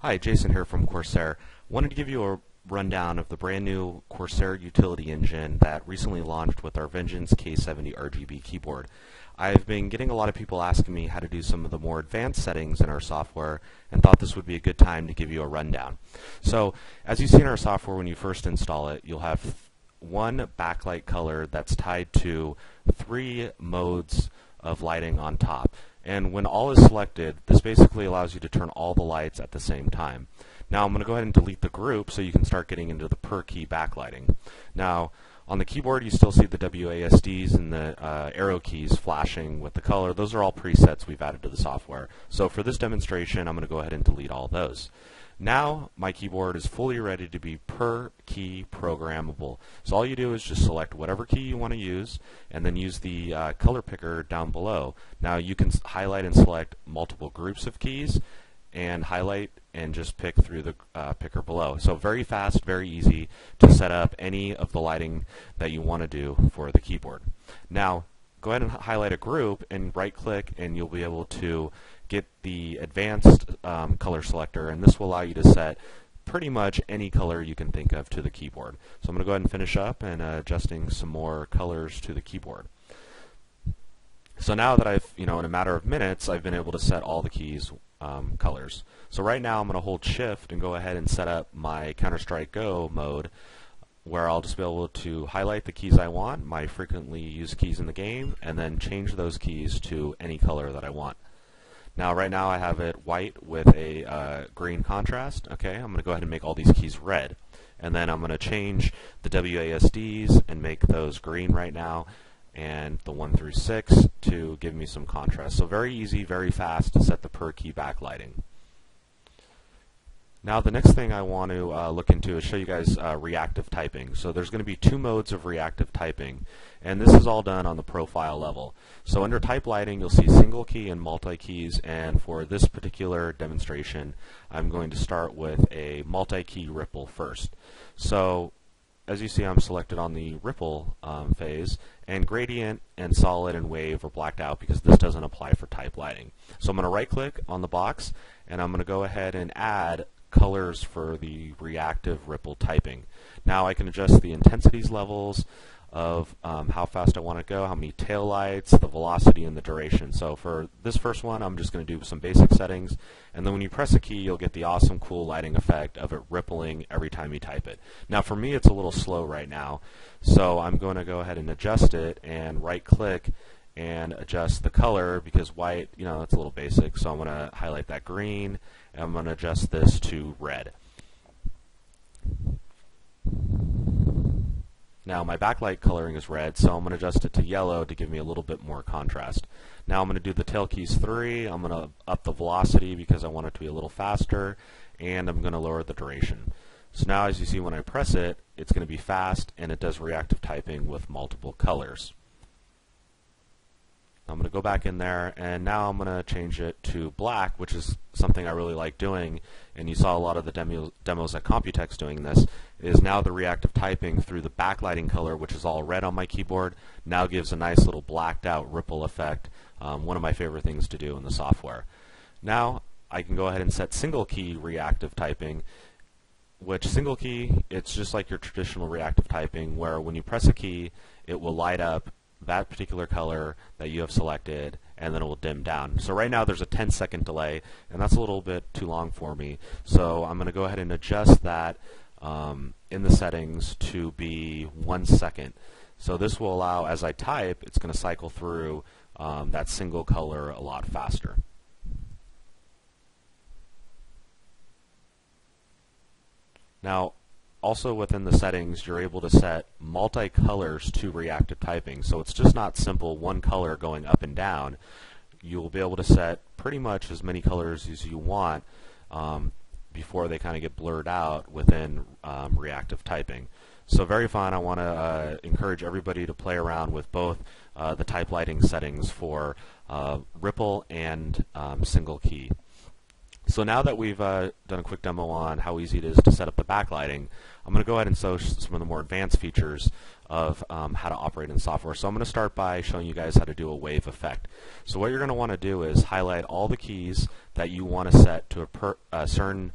Hi, Jason here from Corsair. Wanted to give you a rundown of the brand new Corsair utility engine that recently launched with our Vengeance K70 RGB keyboard. I've been getting a lot of people asking me how to do some of the more advanced settings in our software and thought this would be a good time to give you a rundown. So, as you see in our software when you first install it, you'll have one backlight color that's tied to 3 modes of lighting on top. And when all is selected, this basically allows you to turn all the lights at the same time. Now I'm going to go ahead and delete the group so you can start getting into the per key backlighting. Now on the keyboard you still see the WASDs and the arrow keys flashing with the color. Those are all presets we've added to the software. So for this demonstration I'm going to go ahead and delete all those. Now my keyboard is fully ready to be per key programmable. So all you do is just select whatever key you want to use and then use the color picker down below. Now you can highlight and select multiple groups of keys and highlight and just pick through the picker below. So very fast, very easy to set up any of the lighting that you want to do for the keyboard. Now go ahead and highlight a group and right click and you'll be able to get the advanced color selector, and this will allow you to set pretty much any color you can think of to the keyboard. So I'm going to go ahead and finish up and adjusting some more colors to the keyboard. So now that I've, in a matter of minutes, I've been able to set all the keys colors. So right now I'm going to hold Shift and go ahead and set up my Counter-Strike Go mode, where I'll just be able to highlight the keys I want, my frequently used keys in the game, and then change those keys to any color that I want. Now right now I have it white with a green contrast. Okay, I'm going to go ahead and make all these keys red. And then I'm going to change the WASDs and make those green right now, and the 1 through 6 to give me some contrast. So very easy, very fast to set the per key backlighting. Now the next thing I want to look into is show you guys reactive typing. So there's going to be 2 modes of reactive typing, and this is all done on the profile level. So under type lighting you'll see single key and multi keys, and for this particular demonstration I'm going to start with a multi-key ripple first. So as you see I'm selected on the ripple phase, and gradient and solid and wave are blacked out because this doesn't apply for type lighting. So I'm going to right click on the box and I'm going to go ahead and add colors for the reactive ripple typing. Now I can adjust the intensities levels of how fast I want to go, how many tail lights, the velocity, and the duration. So for this first one I'm just going to do some basic settings, and then when you press a key you'll get the awesome cool lighting effect of it rippling every time you type it. Now for me it's a little slow right now, so I'm going to go ahead and adjust it and right click and adjust the color, because white, it's a little basic, so I'm going to highlight that green and I'm going to adjust this to red. Now my backlight coloring is red, so I'm going to adjust it to yellow to give me a little bit more contrast. Now I'm going to do the tail keys 3, I'm going to up the velocity because I want it to be a little faster, and I'm going to lower the duration. So now as you see when I press it, it's going to be fast and it does reactive typing with multiple colors. I'm going to go back in there and now I'm going to change it to black, which is something I really like doing, and you saw a lot of the demos at Computex doing this, is now the reactive typing through the backlighting color, which is all red on my keyboard, now gives a nice little blacked out ripple effect, one of my favorite things to do in the software. Now I can go ahead and set single key reactive typing, which single key, it's just like your traditional reactive typing where when you press a key it will light up that particular color that you have selected and then it will dim down. So right now there's a 10-second delay and that's a little bit too long for me, so I'm going to go ahead and adjust that in the settings to be 1 second. So this will allow, as I type, it's going to cycle through that single color a lot faster. Now also within the settings you're able to set multi-colors to reactive typing, so it's just not simple one color going up and down. You'll be able to set pretty much as many colors as you want before they kind of get blurred out within reactive typing. So very fun. I want to encourage everybody to play around with both the type lighting settings for ripple and single key. So now that we've done a quick demo on how easy it is to set up the backlighting, I'm going to go ahead and show some of the more advanced features of how to operate in software. So I'm going to start by showing you guys how to do a wave effect. So what you're going to want to do is highlight all the keys that you want to set to a certain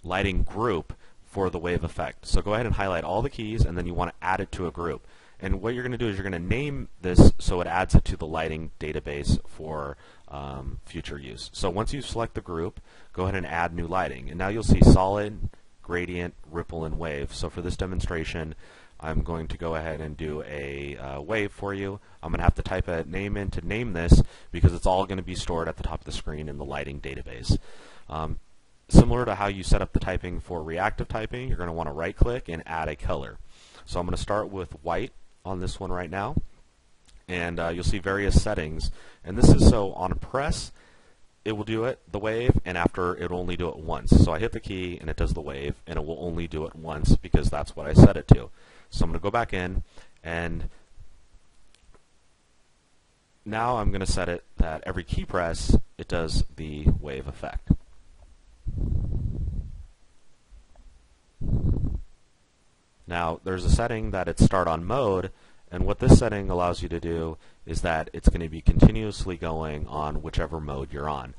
lighting group for the wave effect. So go ahead and highlight all the keys, and then you want to add it to a group. And what you're going to do is you're going to name this so it adds it to the lighting database for future use. So once you select the group, go ahead and add new lighting. And now you'll see solid, gradient, ripple, and wave. So for this demonstration, I'm going to go ahead and do a wave for you. I'm going to have to type a name in to name this because it's all going to be stored at the top of the screen in the lighting database. Similar to how you set up the typing for reactive typing, you're going to want to right-click and add a color. So I'm going to start with white on this one right now, and you'll see various settings. And this is so on a press, it will do it, the wave, and after it'll only do it once. So I hit the key and it does the wave, and it will only do it once because that's what I set it to. So I'm going to go back in, and now I'm going to set it that every key press, it does the wave effect. Now there's a setting that it's start on mode, and what this setting allows you to do is that it's going to be continuously going on whichever mode you're on.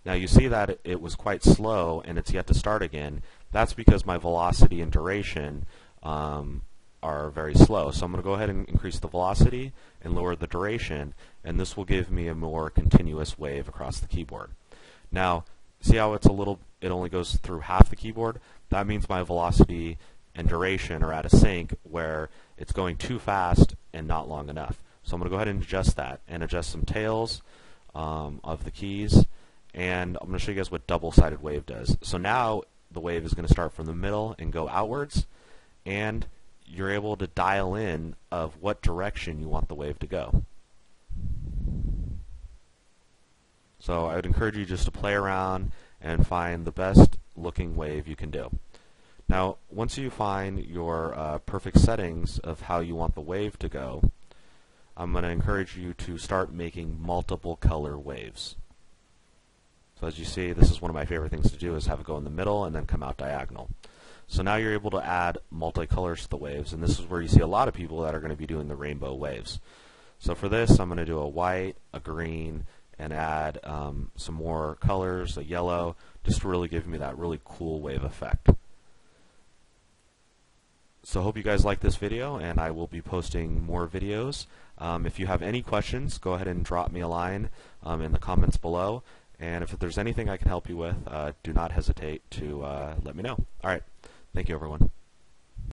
Now you see that it was quite slow and it's yet to start again. That's because my velocity and duration are very slow. So I'm going to go ahead and increase the velocity and lower the duration, and this will give me a more continuous wave across the keyboard. Now see how it only goes through half the keyboard? That means my velocity and duration are at a sync where it's going too fast and not long enough. So I'm going to go ahead and adjust that and adjust some tails of the keys, and I'm going to show you guys what double-sided wave does. So now the wave is going to start from the middle and go outwards, and you're able to dial in of what direction you want the wave to go. So I would encourage you just to play around and find the best looking wave you can do. Now once you find your perfect settings of how you want the wave to go, I'm going to encourage you to start making multiple color waves. So as you see, this is one of my favorite things to do, is have it go in the middle and then come out diagonal. So now you're able to add multicolors to the waves, and this is where you see a lot of people that are going to be doing the rainbow waves. So for this, I'm going to do a white, a green, and add some more colors, a yellow, just to really give me that really cool wave effect. So I hope you guys like this video, and I will be posting more videos. If you have any questions, go ahead and drop me a line in the comments below, and if there's anything I can help you with, do not hesitate to let me know. Alright, thank you everyone.